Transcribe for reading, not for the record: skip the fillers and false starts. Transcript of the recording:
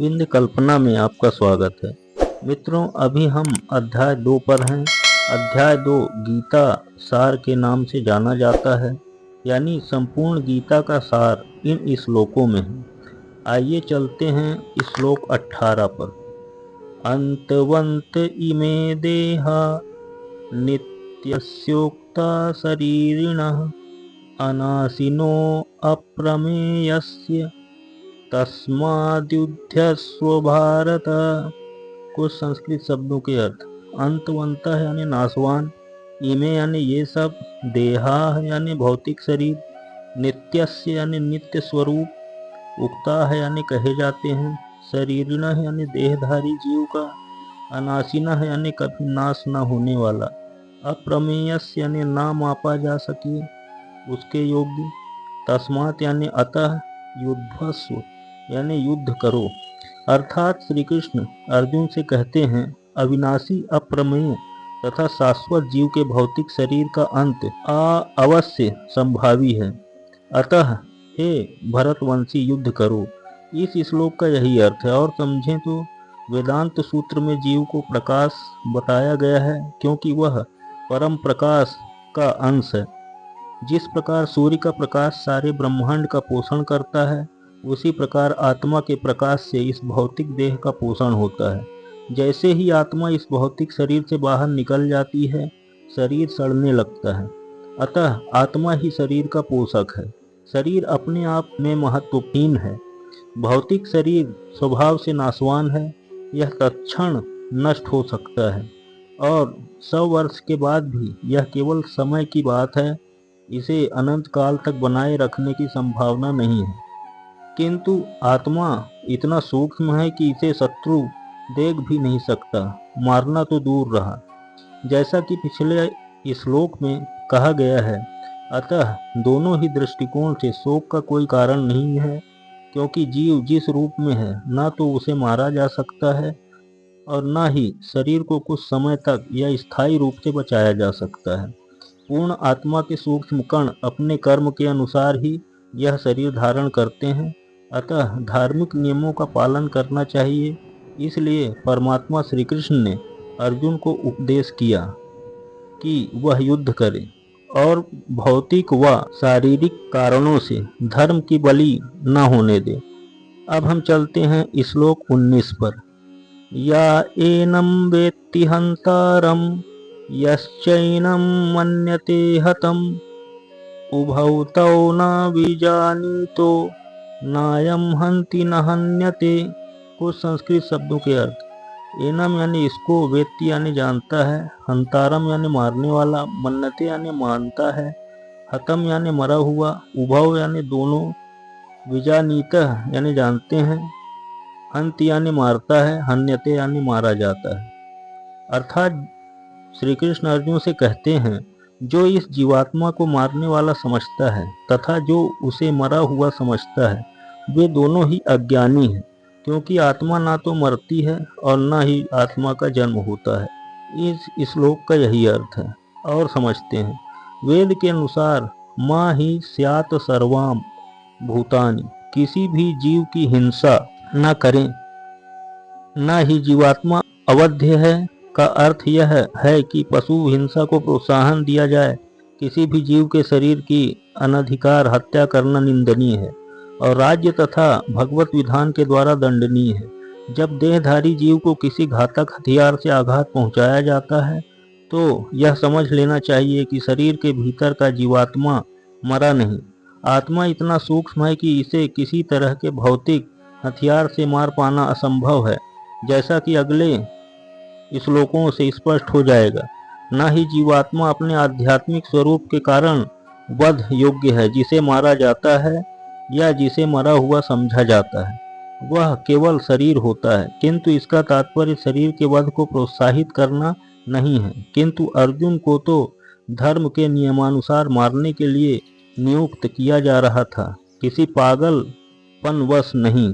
विंध्य कल्पना में आपका स्वागत है। मित्रों, अभी हम अध्याय 2 पर हैं। अध्याय 2 गीता सार के नाम से जाना जाता है, यानी संपूर्ण गीता का सार इन श्लोकों में है। आइए चलते हैं श्लोक 18 पर। अंतवंत इमे देहा नित्यस्योक्ता शरीरिणः अनाशिनो अप्रमेयस्य तस्माद्युध्यस्व भारत। कुछ संस्कृत शब्दों के अर्थ। अंतवंत यानी नाशवान, इमे यानी ये सब, देहा यानी भौतिक शरीर, नित्यस्य यानी नित्य स्वरूप, उक्ता है यानी कहे जाते हैं, शरीरिण यानी देहधारी जीव का, अनाशिना यानी कभी नाश न होने वाला, अप्रमेयस्य यानी ना मापा जा सके उसके योग्य, तस्मात् यानी अतः, युद्धस्व यानी युद्ध करो। अर्थात श्री कृष्ण अर्जुन से कहते हैं, अविनाशी, अप्रमेय तथा शाश्वत जीव के भौतिक शरीर का अंत अवश्य संभावी है। अतः हे भरतवंशी, युद्ध करो। इस श्लोक का यही अर्थ है। और समझें तो वेदांत सूत्र में जीव को प्रकाश बताया गया है, क्योंकि वह परम प्रकाश का अंश है। जिस प्रकार सूर्य का प्रकाश सारे ब्रह्मांड का पोषण करता है, उसी प्रकार आत्मा के प्रकाश से इस भौतिक देह का पोषण होता है। जैसे ही आत्मा इस भौतिक शरीर से बाहर निकल जाती है, शरीर सड़ने लगता है। अतः आत्मा ही शरीर का पोषक है। शरीर अपने आप में महत्वहीन है। भौतिक शरीर स्वभाव से नाशवान है। यह तत्क्षण नष्ट हो सकता है और 100 वर्ष के बाद भी यह केवल समय की बात है। इसे अनंत काल तक बनाए रखने की संभावना नहीं है। किंतु आत्मा इतना सूक्ष्म है कि इसे शत्रु देख भी नहीं सकता, मारना तो दूर रहा। जैसा कि पिछले श्लोक में कहा गया है, अतः दोनों ही दृष्टिकोण से शोक का कोई कारण नहीं है, क्योंकि जीव जिस रूप में है, ना तो उसे मारा जा सकता है और ना ही शरीर को कुछ समय तक या स्थायी रूप से बचाया जा सकता है। पूर्ण आत्मा के सूक्ष्म कण अपने कर्म के अनुसार ही यह शरीर धारण करते हैं। अतः धार्मिक नियमों का पालन करना चाहिए। इसलिए परमात्मा श्री कृष्ण ने अर्जुन को उपदेश किया कि वह युद्ध करे और भौतिक व शारीरिक कारणों से धर्म की बलि न होने दे। अब हम चलते हैं श्लोक 19 पर। या एनं वेत्ति हंतारं यश्चैनं मन्यते हतम् उभौ तौ न विजानीतो नायं हन्ति न हन्यते। कुछ संस्कृत शब्दों के अर्थ। एनम यानी इसको, वेत्ति यानी जानता है, हंतारम यानी मारने वाला, मन्यते यानी मानता है, हतम यानी मरा हुआ, उभौ यानी दोनों, विजानीतः यानी जानते हैं, हंत यानी मारता है, हन्यते यानी मारा जाता है। अर्थात श्री कृष्ण अर्जुन से कहते हैं, जो इस जीवात्मा को मारने वाला समझता है तथा जो उसे मरा हुआ समझता है, वे दोनों ही अज्ञानी हैं, क्योंकि आत्मा ना तो मरती है और ना ही आत्मा का जन्म होता है। इस श्लोक का यही अर्थ है। और समझते हैं, वेद के अनुसार माँ ही स्यात् सर्वाम भूतानि, किसी भी जीव की हिंसा न करें, न ही जीवात्मा अवध्य है का अर्थ यह है कि पशु हिंसा को प्रोत्साहन दिया जाए। किसी भी जीव के शरीर की अनधिकार हत्या करना निंदनीय है और राज्य तथा भगवत विधान के द्वारा दंडनीय है। जब देहधारी जीव को किसी घातक हथियार से आघात पहुंचाया जाता है, तो यह समझ लेना चाहिए कि शरीर के भीतर का जीवात्मा मरा नहीं। आत्मा इतना सूक्ष्म है कि इसे किसी तरह के भौतिक हथियार से मार पाना असंभव है, जैसा कि अगले श्लोकों से स्पष्ट हो जाएगा। न ही जीवात्मा अपने आध्यात्मिक स्वरूप के कारण वध योग्य है, जिसे मारा जाता है या जिसे मरा हुआ समझा जाता है। वह केवल शरीर होता है, किंतु इसका तात्पर्य शरीर के वध को प्रोत्साहित करना नहीं है। किंतु अर्जुन को तो धर्म के नियमानुसार मारने के लिए नियुक्त किया जा रहा था, किसी पागलपनवश नहीं।